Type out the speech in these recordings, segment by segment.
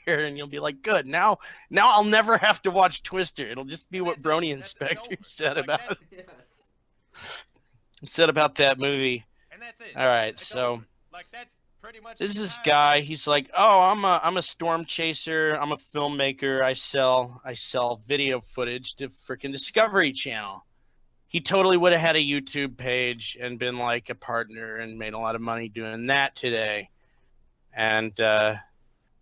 here, and you'll be like, good. Now I'll never have to watch Twister. It'll just be what Brony Inspector said about that movie. And that's it. All right, so this is this guy. He's like, oh, I'm a storm chaser. I'm a filmmaker. I sell video footage to freaking Discovery Channel. He totally would have had a YouTube page and been like a partner and made a lot of money doing that today. And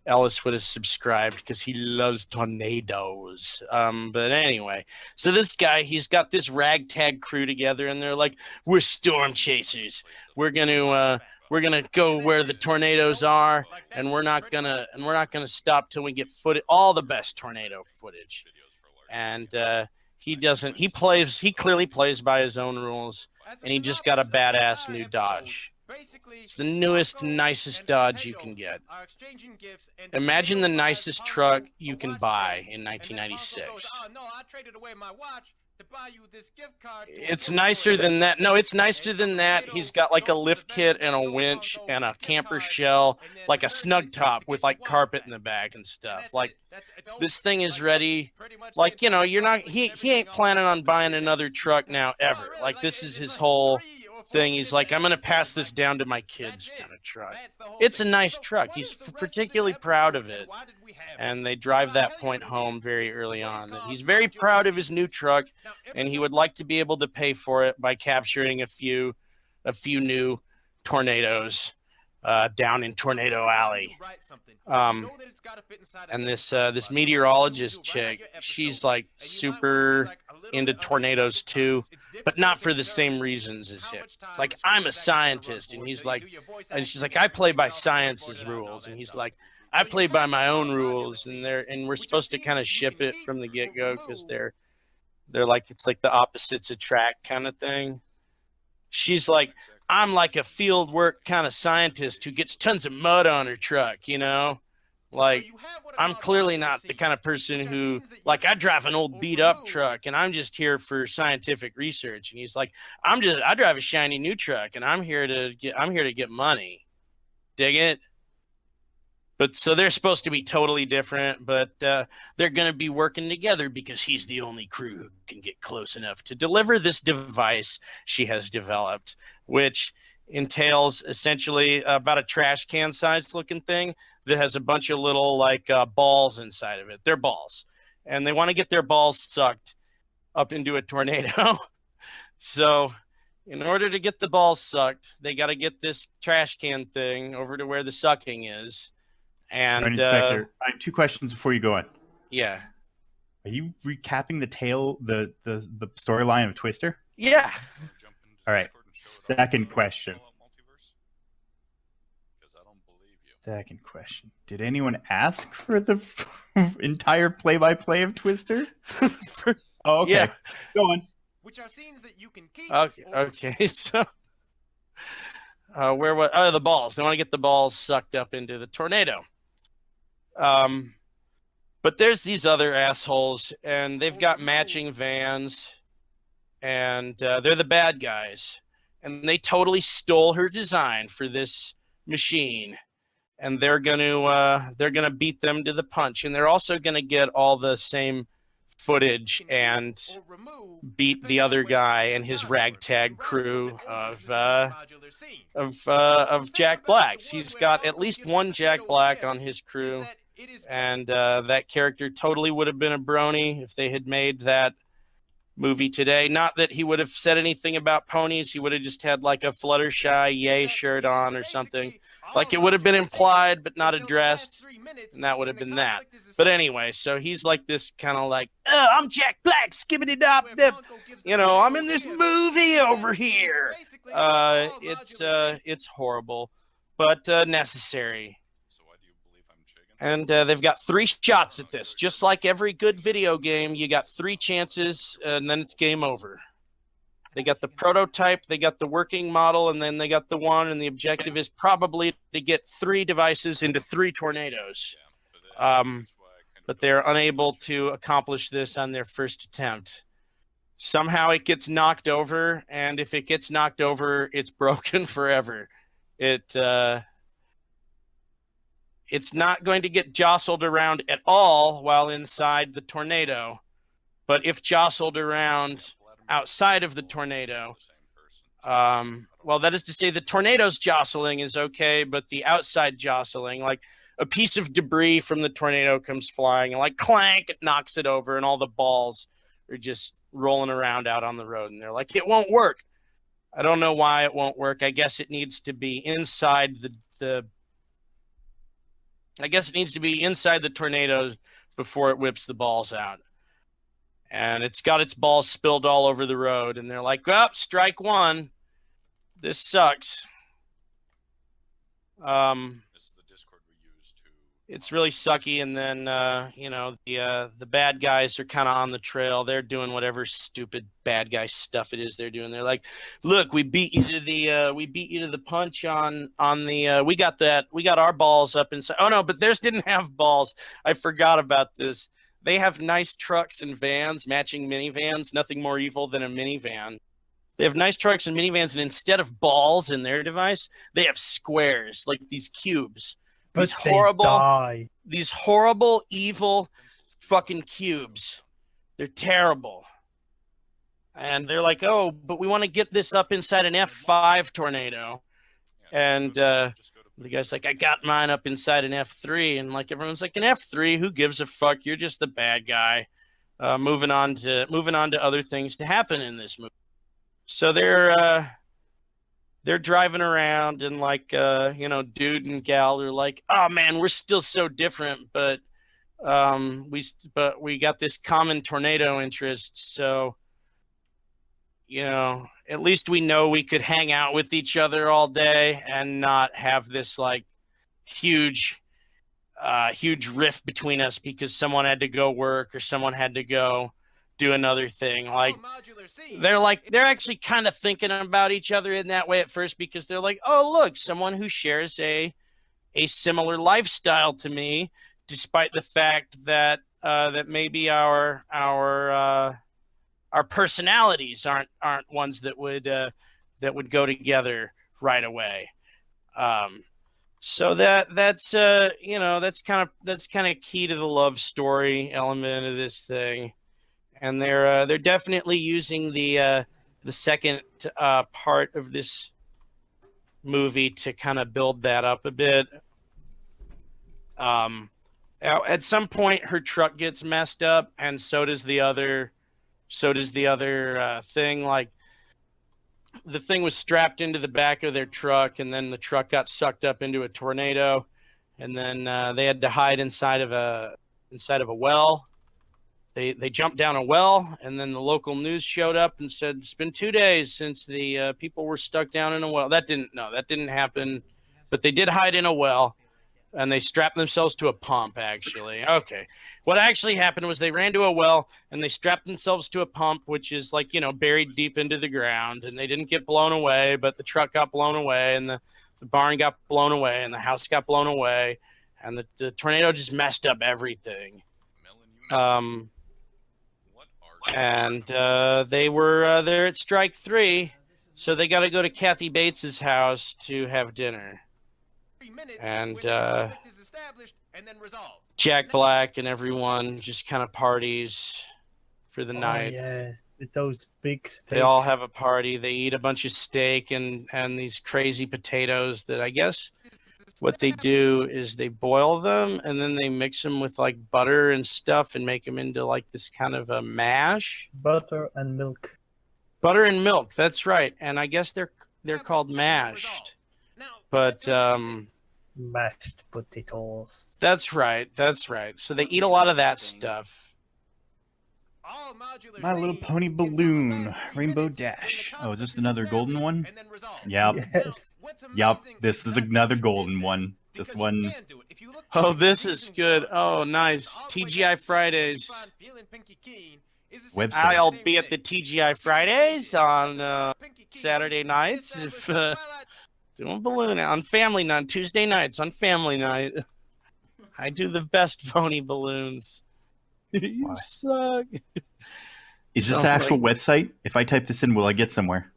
Ellis would have subscribed because he loves tornadoes. But anyway, so this guy, he's got this ragtag crew together, and they're like, we're storm chasers. We're gonna go where the tornadoes are, and we're not gonna stop till we get all the best tornado footage. And he clearly plays by his own rules, and he just got a badass new Dodge. It's the newest, nicest Dodge you can get. Imagine the nicest truck you can buy in 1996. It's nicer than that. No, it's nicer than that. He's got like a lift kit and a winch and a camper shell, like a snug top with like carpet in the back and stuff. Like, this thing is ready. Like, you know, he ain't planning on buying another truck now ever. Like, this is his whole thing. He's like, I'm gonna pass this down to my kids kind of truck. It's a nice truck. He's particularly proud of it, and they drive that point home very early on, that he's very proud of his new truck, and he would like to be able to pay for it by capturing a few new tornadoes down in Tornado Alley. And this meteorologist chick, she's like super into tornadoes too, but not for the same reasons as him. It's like, I'm a scientist, and he's like, and she's like, I play by science's rules, and he's like, I play by my own rules, and we're supposed to kind of ship it from the get-go because they're like, it's like the opposites attract kind of thing. She's like, I'm like a field work kind of scientist who gets tons of mud on her truck, you know? Like, I'm clearly not the kind of person who, like, I drive an old beat up truck and I'm just here for scientific research. And he's like, I drive a shiny new truck and I'm here to get money. Dig it? But so they're supposed to be totally different, but they're going to be working together because he's the only crew who can get close enough to deliver this device she has developed, which entails essentially about a trash can sized looking thing that has a bunch of little like balls inside of it. They're balls, and they want to get their balls sucked up into a tornado. So in order to get the balls sucked, they got to get this trash can thing over to where the sucking is. And Inspector, I have two questions before you go on. Yeah. Are you recapping the storyline of Twister? Yeah. All right. Second question. Second question. Did anyone ask for the entire play-by-play of Twister? Oh, okay. Yeah. Go on. Which are scenes that you can keep. Okay. So, the balls? They want to get the balls sucked up into the tornado. But there's these other assholes, and they've got matching vans, and they're the bad guys, and they totally stole her design for this machine, and they're gonna beat them to the punch, and they're also gonna get all the same footage and beat the other guy and his ragtag crew of Jack Blacks. He's got at least one Jack Black on his crew, and that character totally would have been a brony if they had made that movie today. Not that he would have said anything about ponies. He would have just had like a Fluttershy Yay shirt on or something. Like, it would have been implied but not addressed, and that would have been that. But anyway, so he's like this kind of like, oh, I'm Jack Black, skibbity dop dip. You know, I'm in this movie over here. It's horrible, but necessary. And they've got 3 shots at this. Just like every good video game, you got 3 chances, and then it's game over. They got the prototype, they got the working model, and then they got the one, and the objective is probably to get 3 devices into 3 tornadoes. But they're unable to accomplish this on their first attempt. Somehow it gets knocked over, and if it gets knocked over, it's broken forever. it's not going to get jostled around at all while inside the tornado. But if jostled around outside of the tornado, well, that is to say the tornado's jostling is okay, but the outside jostling, like a piece of debris from the tornado comes flying and like clank, it knocks it over, and all the balls are just rolling around out on the road. And they're like, it won't work. I don't know why it won't work. I guess it needs to be inside the tornado before it whips the balls out. And it's got its balls spilled all over the road. And they're like, well, strike one. This sucks. It's really sucky. And then, the bad guys are kind of on the trail. They're doing whatever stupid bad guy stuff it is they're doing. They're like, look, we beat you to the punch on the, we got our balls up inside. Oh no, but theirs didn't have balls. I forgot about this. They have nice trucks and vans, matching minivans, nothing more evil than a minivan. They have nice trucks and minivans, and instead of balls in their device, they have squares, like these cubes. These horrible, evil fucking cubes. They're terrible. And they're like, oh, but we want to get this up inside an F5 tornado. And the guy's like, I got mine up inside an F3. And like everyone's like, an F3? Who gives a fuck? You're just the bad guy. Moving on to other things to happen in this movie. So they're driving around, and like dude and gal are like, oh man, we're still so different, but we got this common tornado interest, so at least we know we could hang out with each other all day and not have this like huge rift between us because someone had to go work or someone had to go do another thing. Like they're actually kind of thinking about each other in that way at first, because they're like, oh look, someone who shares a similar lifestyle to me, despite the fact that that maybe our personalities aren't ones that would go together right away. So that's kind of key to the love story element of this thing. And they're definitely using the second part of this movie to kind of build that up a bit. At some point, her truck gets messed up, and so does the other thing. Like the thing was strapped into the back of their truck, and then the truck got sucked up into a tornado, and then they had to hide inside of a well. They jumped down a well, and then the local news showed up and said, it's been 2 days since the people were stuck down in a well. That didn't happen, but they did hide in a well, and they strapped themselves to a pump, actually. Okay. What actually happened was they ran to a well, and they strapped themselves to a pump, which is like, buried deep into the ground, and they didn't get blown away, but the truck got blown away, and the barn got blown away, and the house got blown away, and the tornado just messed up everything. And they were there at strike 3, so they got to go to Kathy Bates's house to have dinner. And Jack Black and everyone just kind of parties for the night. Yeah, with those big steaks. They all have a party. They eat a bunch of steak and these crazy potatoes that I guess what they do is they boil them and then they mix them with like butter and stuff and make them into like this kind of a mash. Butter and milk. Butter and milk, that's right. And I guess they're called mashed. But mashed potatoes. That's right. So they eat a lot of that stuff. My Little Pony balloon, Rainbow Dash. Oh, is this another golden one? Yep. Yes. Yep, this is another golden one. This one. Oh, this is good. Oh, nice. TGI Fridays. Website. I'll be at the TGI Fridays on Saturday nights if doing balloon on family night, Tuesday nights on family night. I do the best pony balloons. You Why? suck. Is this Sounds the actual like- website? If I type this in, will I get somewhere?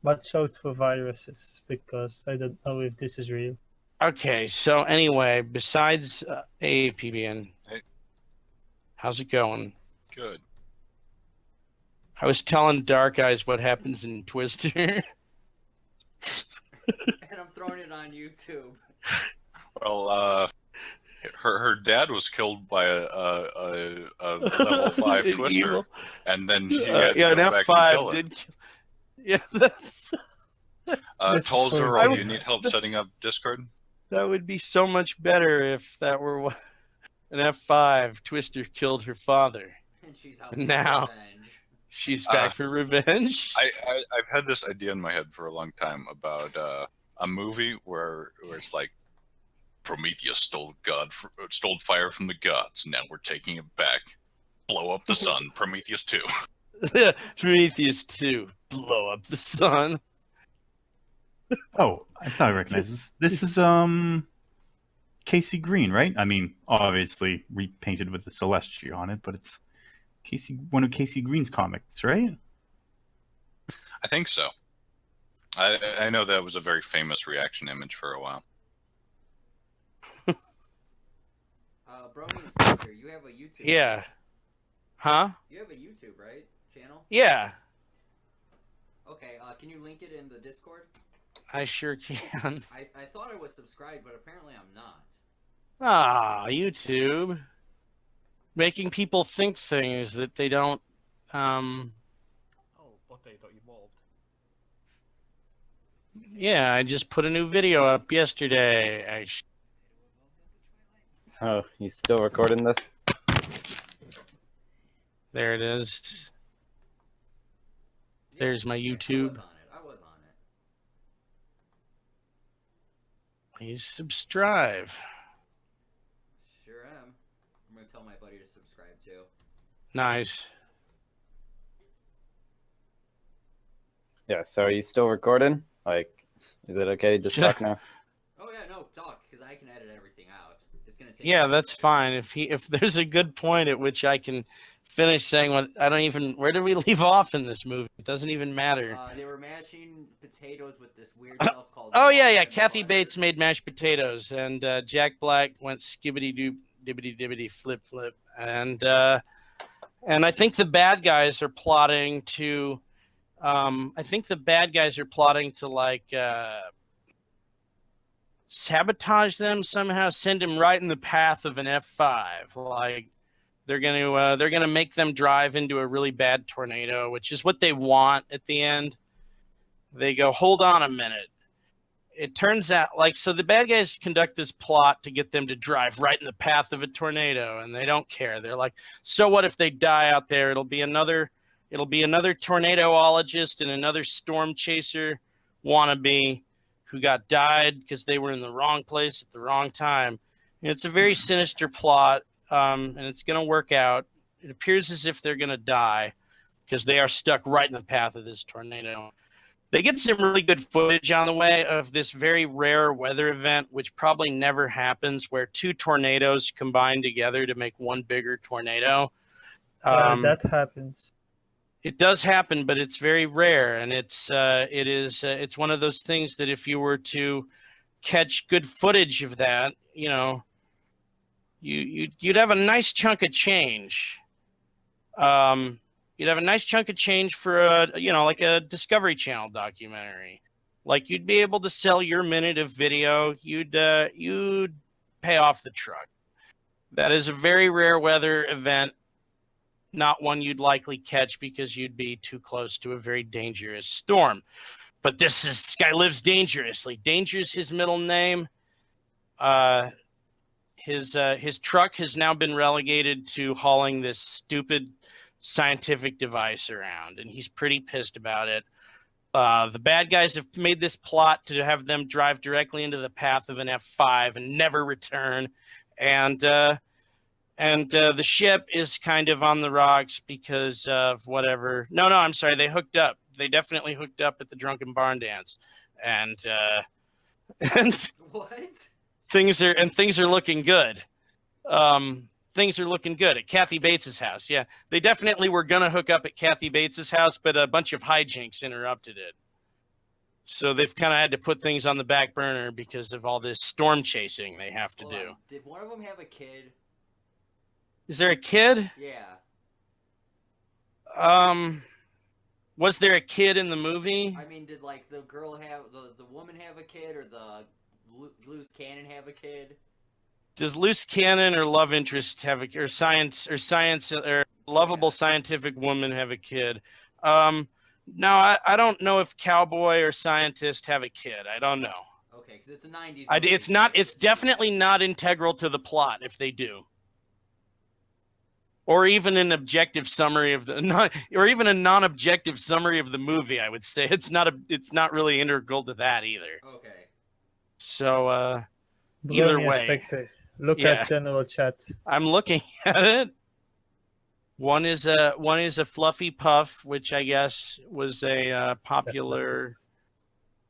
Watch out for viruses, because I don't know if this is real. Okay, so anyway, besides AAPBN, Hey. How's it going? Good. I was telling Dark Eyes what happens in Twister. And I'm throwing it on YouTube. Well, her dad was killed by a level 5 An Twister, evil. and then she had to an go back and F5 kill her. did. Yeah, that's, This Tolzer, is do so- you need help setting up Discord? that would be so much better if that were an F5. Twister killed her father. And she's out Now. for revenge. She's back for revenge. I've had this idea in my head for a long time about a movie where it's like Prometheus stole fire from the gods. Now we're taking it back. Blow up the sun. Prometheus 2. Prometheus 2. Blow up the sun. Oh, I thought I recognized this. This is Casey Green, right? I mean, obviously repainted with the Celestia on it, but it's one of Casey Green's comics, right? I think so. I know that was a very famous reaction image for a while. Brony Inspector, you have a YouTube. Yeah. Huh? You have a YouTube, right? Channel? Yeah, Okay, can you link it in the Discord? I sure can. I thought I was subscribed, but apparently I'm not. Ah, YouTube. Making people think things that they don't, Oh, potato evolved. Yeah, I just put a new video up yesterday, actually. Oh, you still recording this? There it is. Yeah, There's my yeah, YouTube. I was on it. Please subscribe. Sure am. I'm gonna tell my buddy to subscribe too. Nice. Yeah, so are you still recording? Like, is it okay to just talk now? Oh yeah, no, talk, because I can edit everything out. It's gonna take. Yeah, that's fine. If there's a good point at which I can finish saying what I don't even. Where did we leave off in this movie? It doesn't even matter. They were mashing potatoes with this weird stuff called. Oh yeah, butter. Kathy Bates made mashed potatoes, and Jack Black went skibbity doop dibbity dibbity flip flip, and I think the bad guys are plotting to. Like sabotage them somehow, send them right in the path of an F5. Like they're gonna make them drive into a really bad tornado, which is what they want at the end. They go, hold on a minute. It turns out, so the bad guys conduct this plot to get them to drive right in the path of a tornado, and they don't care. They're like, so what if they die out there? It'll be another tornadoologist and another storm chaser wannabe who got died because they were in the wrong place at the wrong time. And it's a very sinister plot, and it's going to work out. It appears as if they're going to die because they are stuck right in the path of this tornado. They get some really good footage on the way of this very rare weather event, which probably never happens, where two tornadoes combine together to make one bigger tornado. That happens. It does happen, but it's very rare, and it's one of those things that if you were to catch good footage of that, you'd have a nice chunk of change. You'd have a nice chunk of change for like a Discovery Channel documentary. Like you'd be able to sell your minute of video. You'd pay off the truck. That is a very rare weather event. Not one you'd likely catch because you'd be too close to a very dangerous storm. But this guy lives dangerously. Danger is his middle name. His truck has now been relegated to hauling this stupid scientific device around, and he's pretty pissed about it. The bad guys have made this plot to have them drive directly into the path of an F5 and never return. And the ship is kind of on the rocks because of whatever. No, I'm sorry. They hooked up. They definitely hooked up at the drunken barn dance, and What? things are looking good. Things are looking good at Kathy Bates's house. Yeah, they definitely were gonna hook up at Kathy Bates's house, but a bunch of hijinks interrupted it. So they've kind of had to put things on the back burner because of all this storm chasing they have to Hold do. on. Did one of them have a kid? Is there a kid? Yeah. Was there a kid in the movie? I mean, did like the girl have the woman have a kid, or the loose cannon have a kid? Does loose cannon or love interest have a, or science or lovable scientific woman have a kid? No, I don't know if cowboy or scientist have a kid. I don't know. Okay, because it's a 90s movie, It's so not. I It's just- definitely not integral to the plot if they do, or even an objective summary of the or even a non-objective summary of the movie. I would say it's not really integral to that either. Okay. So either Brony way, Spectre. Look Yeah. at general chat. I'm looking at it. One is a fluffy puff, which I guess was a popular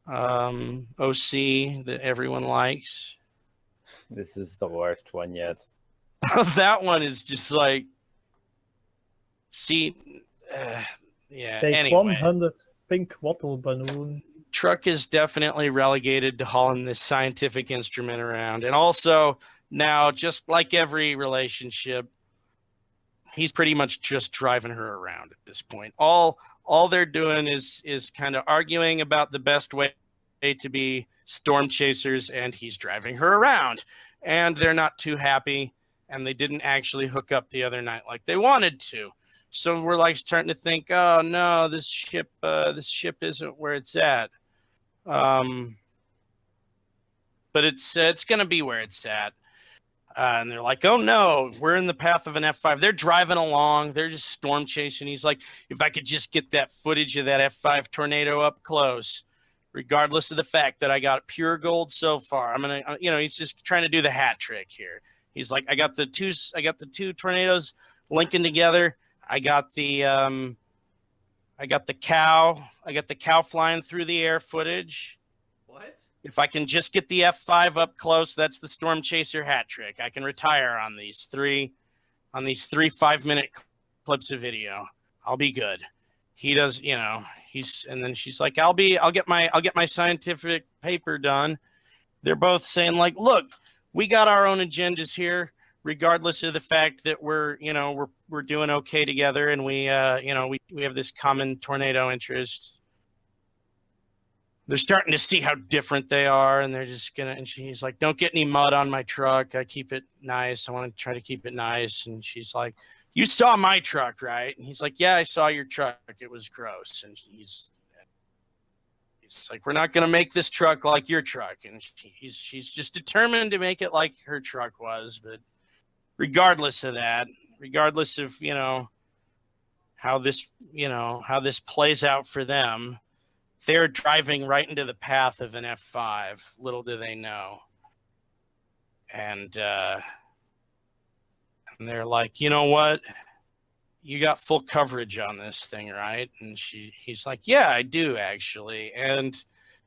OC that everyone likes. This is the worst one yet. That one is just like, see, yeah. Take Anyway, 100 pink wattle balloon. Truck is definitely relegated to hauling this scientific instrument around, and also now, just like every relationship, he's pretty much just driving her around at this point. All they're doing is kind of arguing about the best way to be storm chasers, and he's driving her around, and they're not too happy, and they didn't actually hook up the other night like they wanted to. So we're like starting to think, oh no, this ship isn't where it's at. But it's gonna be where it's at. And they're like, oh no, we're in the path of an F5. They're driving along. They're just storm chasing. He's like, if I could just get that footage of that F5 tornado up close, regardless of the fact that I got pure gold so far, I'm going to, he's just trying to do the hat trick here. He's like, I got the two tornadoes linking together. I got the cow flying through the air footage. What? If I can just get the F5 up close, that's the storm chaser hat trick. I can retire on these three 5-minute clips of video. I'll be good. He does, and then she's like, I'll get my scientific paper done. They're both saying like, look, we got our own agendas here, regardless of the fact that we're doing okay together, and we have this common tornado interest. They're starting to see how different they are, and they're just gonna. And she's like, "Don't get any mud on my truck. I keep it nice. I want to try to keep it nice." And she's like, "You saw my truck, right?" And he's like, "Yeah, I saw your truck. It was gross." And he's like, "We're not gonna make this truck like your truck." And she's just determined to make it like her truck was. But regardless of that, regardless of how this plays out for them, they're driving right into the path of an F5. Little do they know. And they're like, you know what? You got full coverage on this thing, right? And he's like, yeah, I do actually. And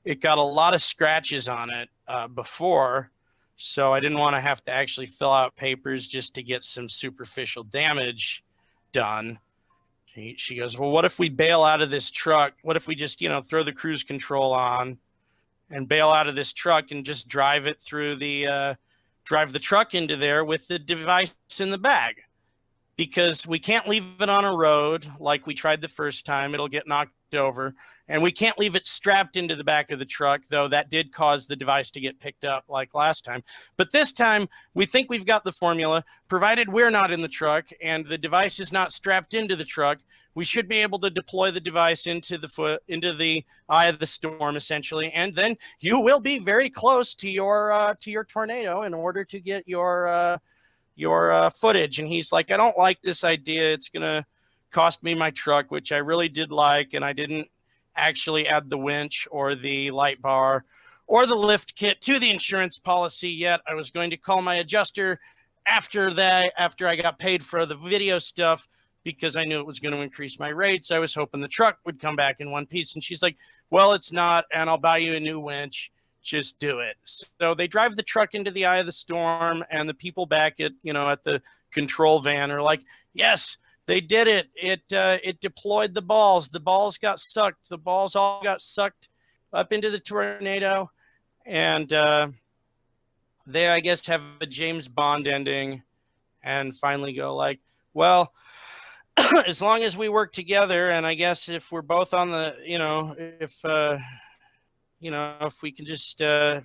it got a lot of scratches on it before, so I didn't want to have to actually fill out papers just to get some superficial damage done. She goes, well, what if we bail out of this truck? What if we just, throw the cruise control on and bail out of this truck and just drive it through drive the truck into there with the device in the bag? Because we can't leave it on a road like we tried the first time. It'll get knocked over. And we can't leave it strapped into the back of the truck, though that did cause the device to get picked up like last time. But this time, we think we've got the formula. Provided we're not in the truck and the device is not strapped into the truck, we should be able to deploy the device into the eye of the storm, essentially. And then you will be very close to your tornado in order to get your footage. And he's like, I don't like this idea. It's going to cost me my truck, which I really did like, and I didn't actually add the winch or the light bar or the lift kit to the insurance policy yet. I was going to call my adjuster after I got paid for the video stuff, because I knew it was going to increase my rates. I was hoping the truck would come back in one piece. And she's like, well, it's not, and I'll buy you a new winch. Just do it. So they drive the truck into the eye of the storm, and the people back at the control van are like, yes, they did it. It deployed the balls. The balls got sucked. The balls all got sucked up into the tornado, and they, I guess, have a James Bond ending, and finally go like, well, as long as we work together, and I guess if we're both on the, if we can just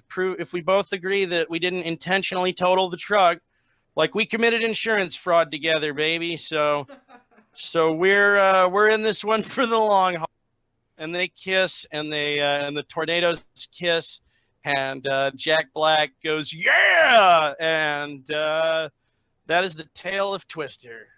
prove, if we both agree that we didn't intentionally total the truck, like we committed insurance fraud together, baby. So we're in this one for the long haul. And they kiss, and and the tornadoes kiss, and Jack Black goes, yeah, and that is the tale of Twister.